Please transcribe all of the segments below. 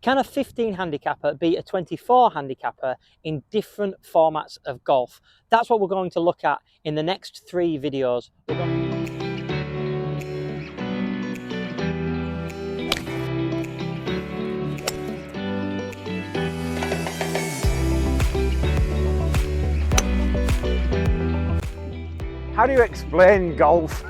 Can a 15 handicapper beat a 24 handicapper in different formats of golf? That's what we're going to look at in the next 3 videos. How do you explain golf?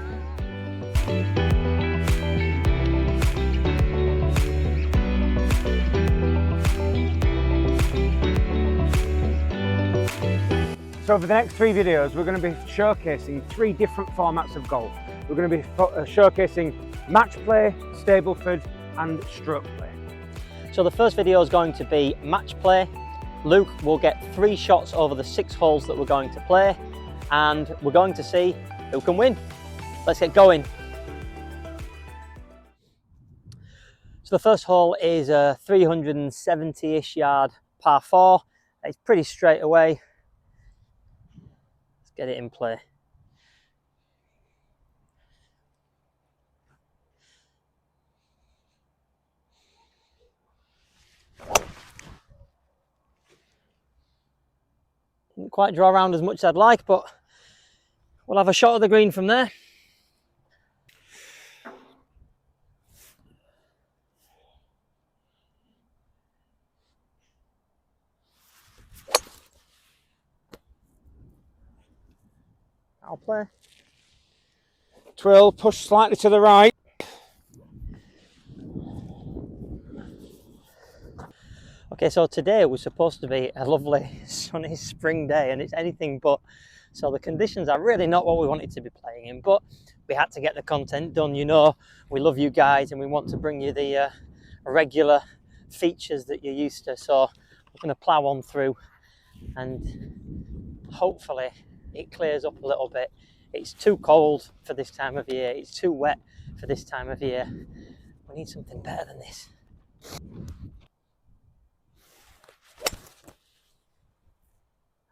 So for the next 3 videos, we're going to be showcasing 3 different formats of golf. We're going to be showcasing match play, Stableford and stroke play. So the first video is going to be match play. Luke will get 3 shots over the 6 holes that we're going to play, and we're going to see who can win. Let's get going. So the first hole is a 370-ish yard par 4. It's pretty straight away. Let's get it in play. Didn't quite draw around as much as I'd like, but we'll have a shot of the green from there. I'll play. Twill, push slightly to the right. Okay, so today was supposed to be a lovely sunny spring day, and it's anything but. So the conditions are really not what we wanted to be playing in, but we had to get the content done. You know, we love you guys and we want to bring you the regular features that you're used to. So we're going to plough on through and hopefully it clears up a little bit. It's too cold for this time of year. It's too wet for this time of year. We need something better than this.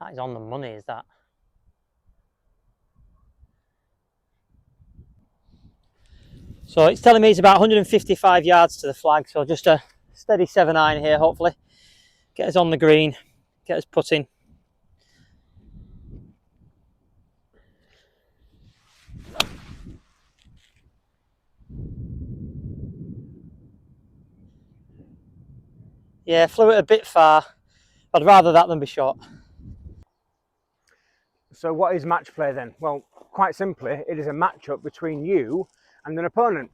That is on the money, is that? So it's telling me it's about 155 yards to the flag, so just a steady 7-iron here, hopefully. Get us on the green, get us putting. Yeah, flew it a bit far. I'd rather that than be short. So what is match play then? Well, quite simply, it is a matchup between you and an opponent.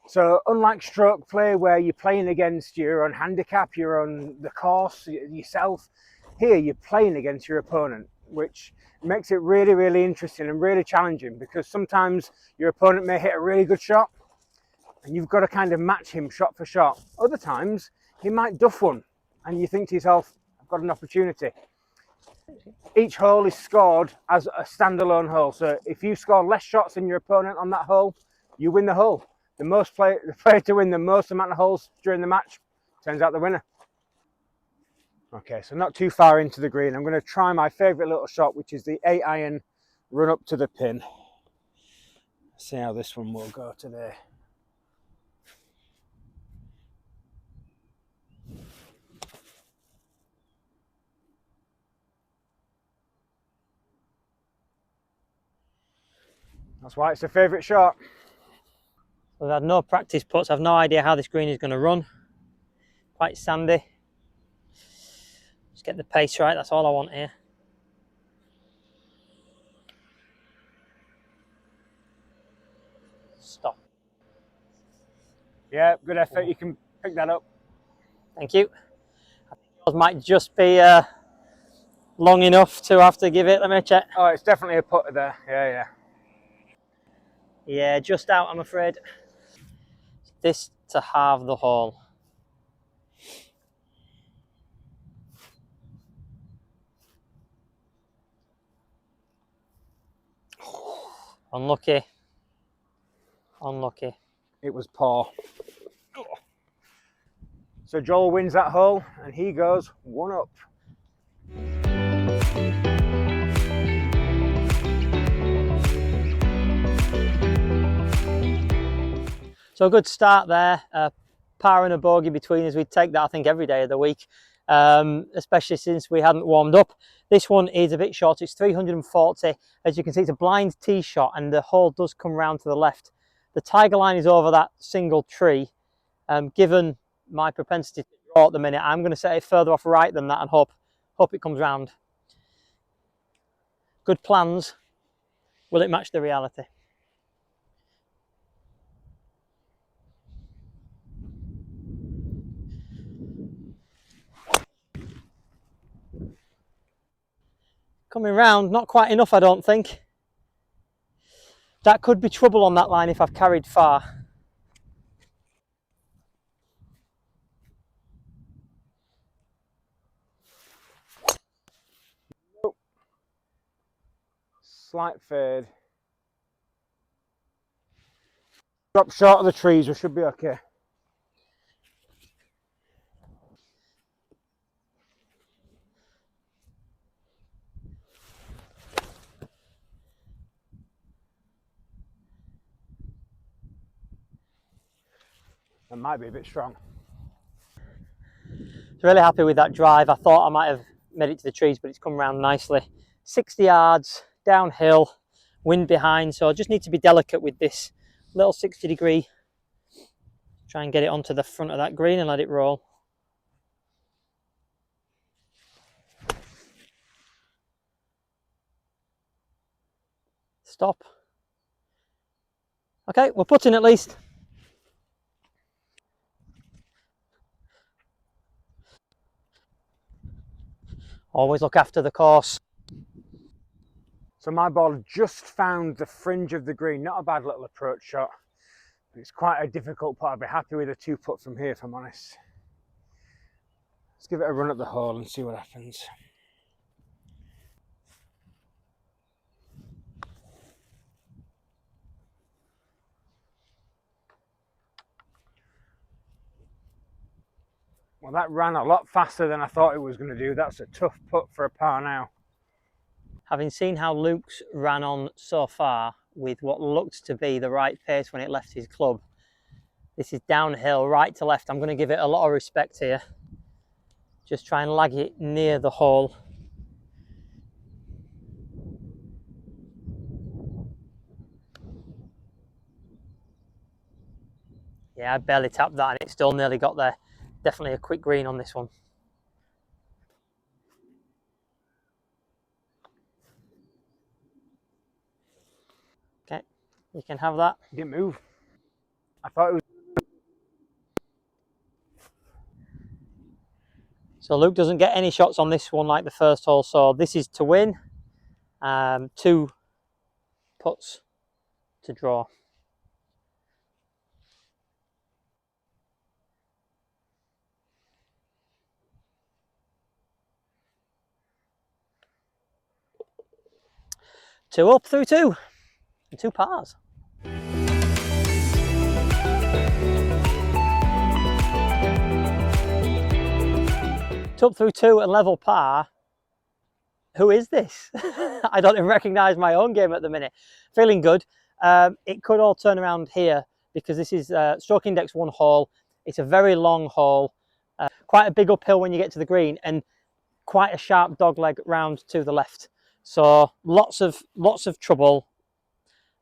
So unlike stroke play, where you're playing against your own handicap, you're on the course yourself, here you're playing against your opponent, which makes it really, really interesting and really challenging, because sometimes your opponent may hit a really good shot and you've got to kind of match him shot for shot. Other times he might duff one and you think to yourself, I've got an opportunity. Each hole is scored as a standalone hole. So if you score less shots than your opponent on that hole, you win the hole. The player to win the most amount of holes during the match turns out the winner. Okay, so not too far into the green. I'm going to try my favourite little shot, which is the 8-iron run up to the pin. See how this one will go today. That's why it's a favourite shot. We've had no practice putts. I've no idea how this green is going to run. Quite sandy. Just get the pace right, that's all I want here. Stop. Yeah, good effort. You can pick that up. Thank you. I think yours might just be long enough to have to give it. Let me check. Oh, it's definitely a putter there. Yeah. Yeah, just out, I'm afraid. This to halve the hole. Unlucky. Unlucky. It was poor. So Joel wins that hole and he goes 1 up. So a good start there. par and a bogey between us, we'd take that, I think, every day of the week, especially since we hadn't warmed up. This one is a bit short. It's 340. As you can see, it's a blind tee shot, and the hole does come round to the left. The tiger line is over that single tree. Given my propensity to draw at the minute, I'm going to set it further off right than that and hope it comes round. Good plans. Will it match the reality? Coming round, not quite enough, I don't think. That could be trouble on that line if I've carried far. Oh. Slight fade. Drop short of the trees, we should be okay. That might be a bit strong. Really happy with that drive. I thought I might have made it to the trees, but it's come round nicely. 60 yards, downhill, wind behind, so I just need to be delicate with this little 60-degree. Try and get it onto the front of that green and let it roll. Stop. Okay, we're putting at least. Always look after the course. So my ball just found the fringe of the green. Not a bad little approach shot. It's quite a difficult putt. I'd be happy with a 2-putt from here, if I'm honest. Let's give it a run at the hole and see what happens. Well, that ran a lot faster than I thought it was going to do. That's a tough putt for a par now. Having seen how Luke's ran on so far with what looked to be the right pace when it left his club, this is downhill, right to left. I'm going to give it a lot of respect here. Just try and lag it near the hole. Yeah, I barely tapped that and it still nearly got there. Definitely a quick green on this one. Okay, you can have that. It didn't move. I thought it was. So Luke doesn't get any shots on this one like the first hole. So this is to win. 2 putts to draw. Two up through 2 and 2 pars. 2 up through 2 and level par. Who is this? I don't even recognise my own game at the minute. Feeling good. It could all turn around here because this is stroke index 1 hole. It's a very long hole, quite a big uphill when you get to the green, and quite a sharp dog leg round to the left. So lots of trouble.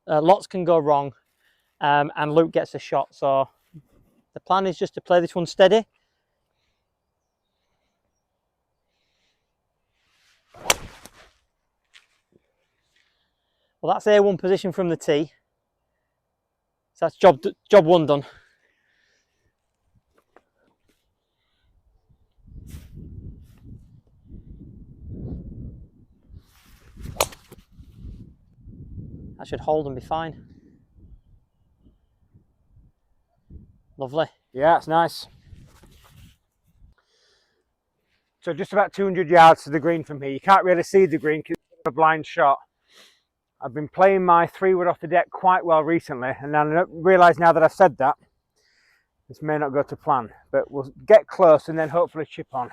Lots can go wrong, and Luke gets a shot. So the plan is just to play this one steady. Well, that's A1 position from the tee. So that's job 1 done. That should hold and be fine. Lovely. Yeah, it's nice. So just about 200 yards to the green from here. You can't really see the green because it's a blind shot. I've been playing my 3-wood off the deck quite well recently, and I realise now that I've said that, this may not go to plan, but we'll get close and then hopefully chip on.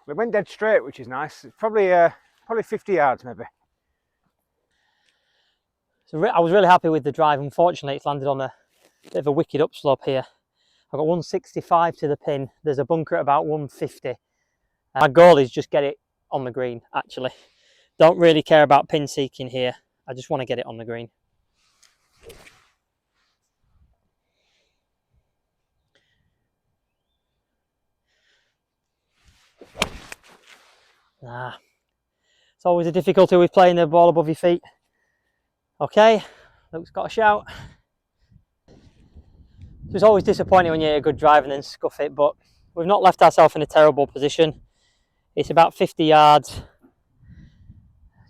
It went dead straight, which is nice. It's probably 50 yards maybe. So I was really happy with the drive. Unfortunately, it's landed on a bit of a wicked upslope here. I've got 165 to the pin. There's a bunker at about 150. My goal is just get it on the green, actually. Don't really care about pin seeking here. I just want to get it on the green. It's always a difficulty with playing the ball above your feet. Okay, Luke's got a shout. So it's always disappointing when you hit a good drive and then scuff it, but we've not left ourselves in a terrible position. It's about 50 yards.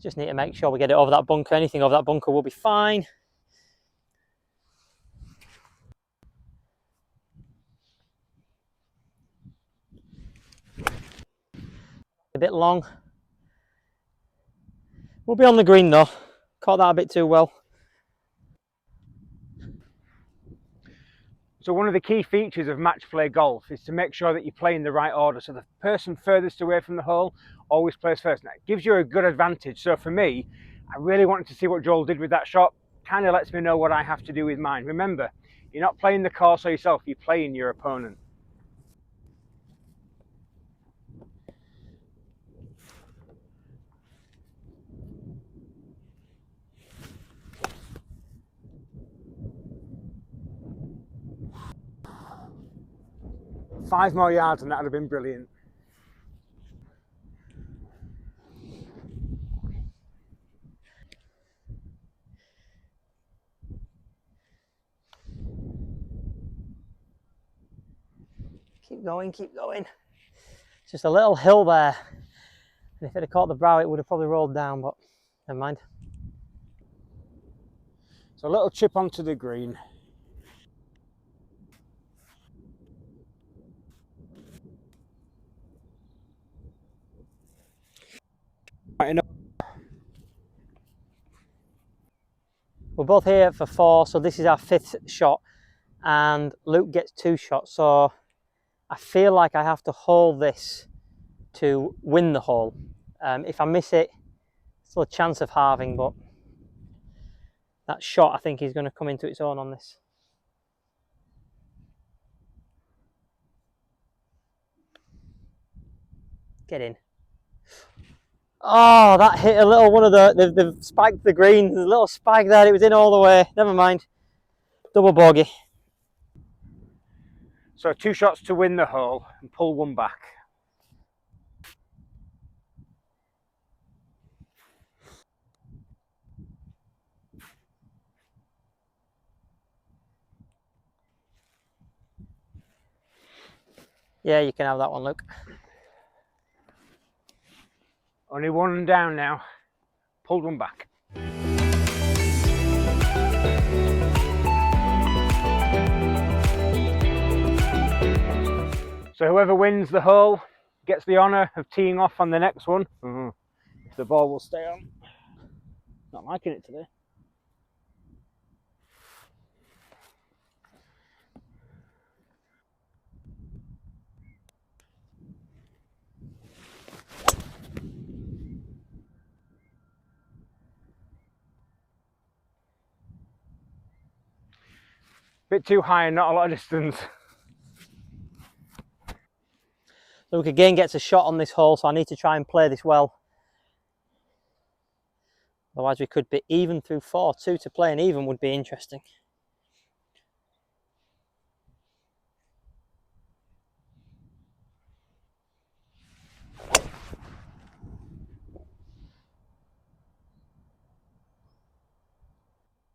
Just need to make sure we get it over that bunker. Anything over that bunker will be fine. A bit long. We'll be on the green though. Caught that a bit too well. So one of the key features of match play golf is to make sure that you play in the right order. So the person furthest away from the hole always plays first. Now, it gives you a good advantage. So for me, I really wanted to see what Joel did with that shot. Kind of lets me know what I have to do with mine. Remember, you're not playing the course or yourself, you're playing your opponent. Five more yards and that would have been brilliant. Keep going, keep going. It's just a little hill there. And if it had caught the brow, it would have probably rolled down, but never mind. So a little chip onto the green. We're both here for 4, so this is our 5th shot, and Luke gets 2 shots, so I feel like I have to hold this to win the hole. If I miss it, still a chance of halving, but that shot I think is going to come into its own on this. Get in. Oh, that hit a little one of they've spiked the green. There's a little spike there. It was in all the way. Never mind. Double bogey. So 2 shots to win the hole and pull one back. Yeah, you can have that one, Luke. Only one down now. Pulled one back. So whoever wins the hole gets the honour of teeing off on the next one. If the ball will stay on. Not liking it today. Bit too high and not a lot of distance. Luke again gets a shot on this hole, so I need to try and play this well. Otherwise we could be even through 4. 2 to play and even would be interesting.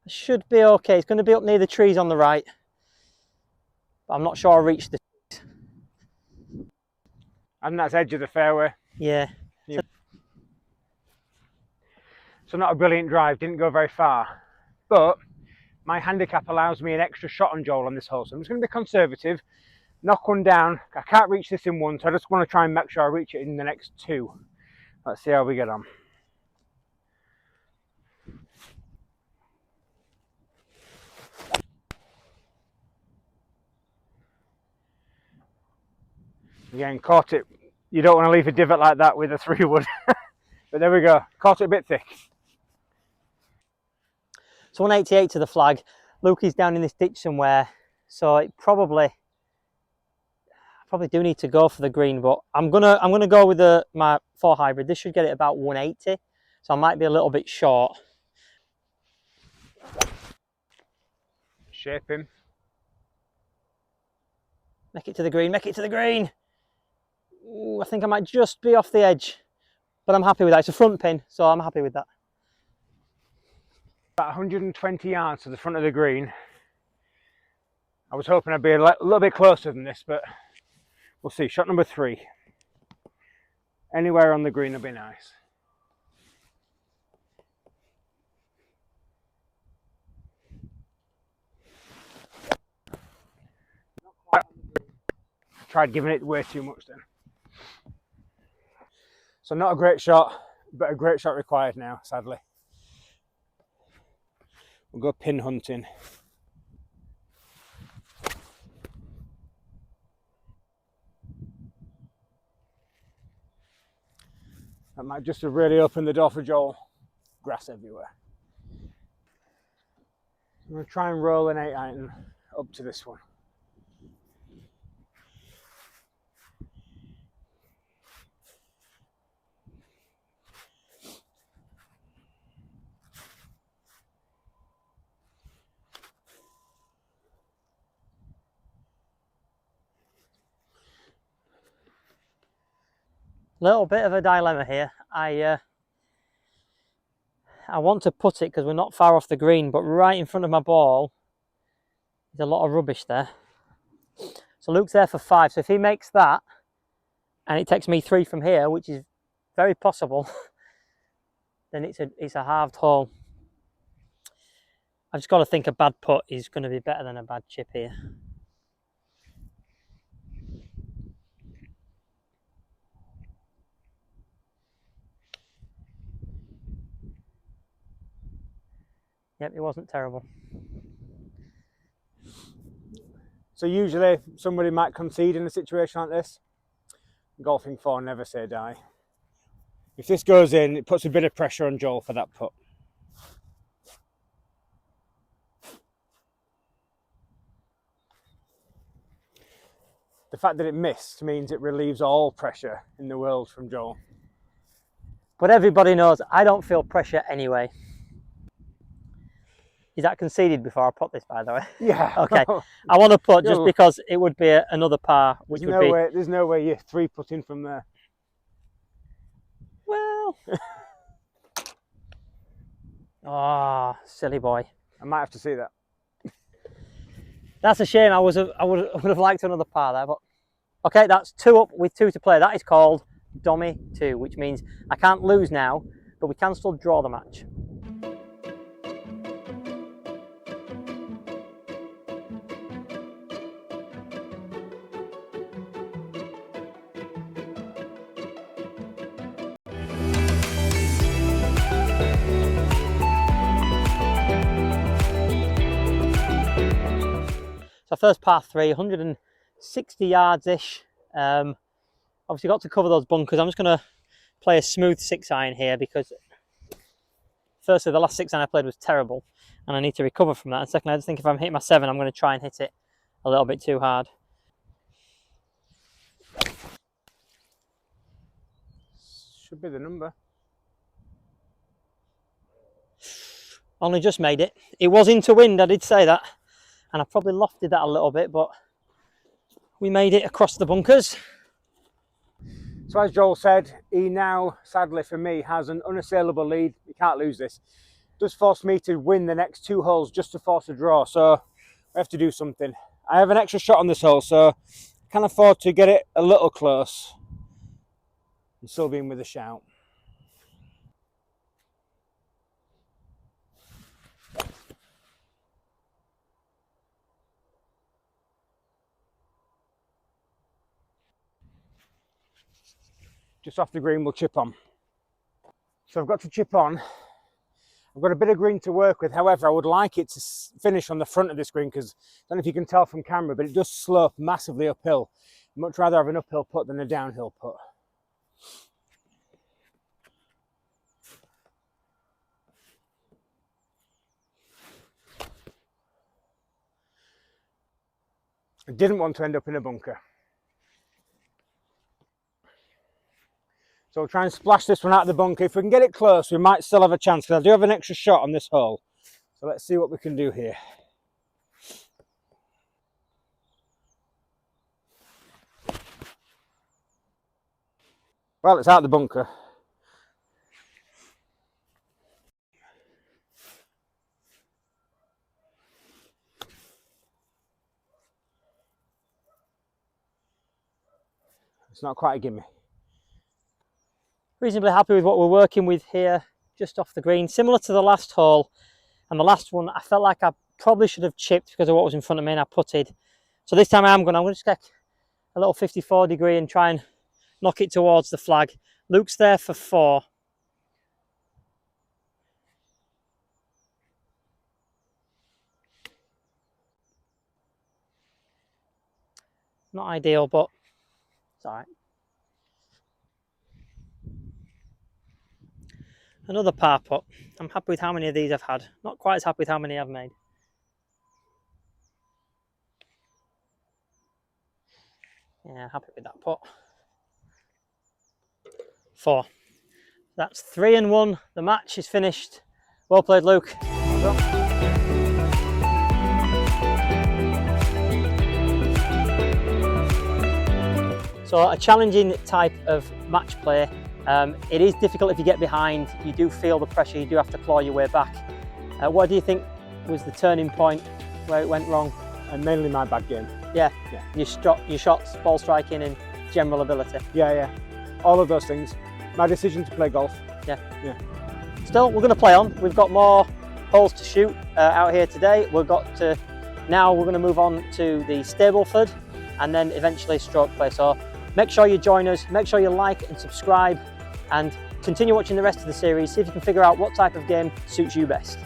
Should be okay. It's going to be up near the trees on the right. But I'm not sure I'll reach the... And that's edge of the fairway. Yeah. So not a brilliant drive, didn't go very far. But my handicap allows me an extra shot on Joel on this hole. So I'm just going to be conservative, knock one down. I can't reach this in one, so I just want to try and make sure I reach it in the next 2. Let's see how we get on. Again, caught it You don't want to leave a divot like that with a 3-wood. But there we go, caught it a bit thick. So 188 to the flag. Lukey's down in this ditch somewhere, so it probably do need to go for the green, but I'm gonna go with my 4 hybrid. This should get it about 180, so I might be a little bit short. Shape him. Make it to the green, make it to the green. Ooh, I think I might just be off the edge, but I'm happy with that. It's a front pin, so I'm happy with that. About 120 yards to the front of the green. I was hoping I'd be a little bit closer than this, but we'll see. Shot number 3. Anywhere on the green will be nice. Tried giving it way too much then. So not a great shot, but a great shot required now, sadly. We'll go pin hunting. That might just have really opened the door for Joel. Grass everywhere. I'm going to try and roll an 8-iron up to this one. Little bit of a dilemma here. I want to put it because we're not far off the green, but right in front of my ball there's a lot of rubbish there. So Luke's there for 5, so if he makes that and it takes me 3 from here, which is very possible, then it's a halved hole. I've just got to think a bad putt is going to be better than a bad chip here. Yep, it wasn't terrible. So usually somebody might concede in a situation like this. Golfing 4, never say die. If this goes in, it puts a bit of pressure on Joel for that putt. The fact that it missed means it relieves all pressure in the world from Joel. But everybody knows I don't feel pressure anyway. Is that conceded before I put this, by the way? Yeah. Okay. I want to put just because it would be another par, which would be... There's no way you're 3-putting from there. Well... Oh, silly boy. I might have to see that. That's a shame. I would have liked another par there, but... Okay, that's 2 up with 2 to play. That is called Dummy 2, which means I can't lose now, but we can still draw the match. So first par 3, 160 yards-ish. Obviously got to cover those bunkers. I'm just going to play a smooth 6-iron here because firstly the last 6-iron I played was terrible and I need to recover from that. And secondly, I just think if I'm hitting my 7, I'm going to try and hit it a little bit too hard. Should be the number. Only just made it. It was into wind, I did say that. And I probably lofted that a little bit, but we made it across the bunkers. So as Joel said, he now, sadly for me, has an unassailable lead. He can't lose this. Does force me to win the next 2 holes just to force a draw. So I have to do something. I have an extra shot on this hole, so I can afford to get it a little close and still being with a shout. Just off the green, we'll chip on. So I've got to chip on. I've got a bit of green to work with. However, I would like it to finish on the front of this green because I don't know if you can tell from camera, but it does slope massively uphill. I'd much rather have an uphill putt than a downhill putt. I didn't want to end up in a bunker. So we'll try and splash this one out of the bunker. If we can get it close, we might still have a chance, because I do have an extra shot on this hole. So let's see what we can do here. Well, it's out of the bunker. It's not quite a gimme. Reasonably happy with what we're working with here, just off the green. Similar to the last hole, and the last one, I felt like I probably should have chipped because of what was in front of me, and I putted. So this time I'm going to just get a little 54 degree and try and knock it towards the flag. Luke's there for 4. Not ideal, but it's all right. Another par putt. I'm happy with how many of these I've had. Not quite as happy with how many I've made. Yeah, happy with that putt. 4. That's 3 and 1. The match is finished. Well played, Luke. Well done. So a challenging type of match play. It is difficult if you get behind. You do feel the pressure. You do have to claw your way back. What do you think was the turning point where it went wrong? And mainly my bad game. Yeah. Your shots, ball striking, and general ability. Yeah. All of those things. My decision to play golf. Yeah. Still, we're going to play on. We've got more holes to shoot out here today. Now we're going to move on to the Stableford and then eventually stroke play. So make sure you join us. Make sure you like and subscribe, and continue watching the rest of the series. See if you can figure out what type of game suits you best.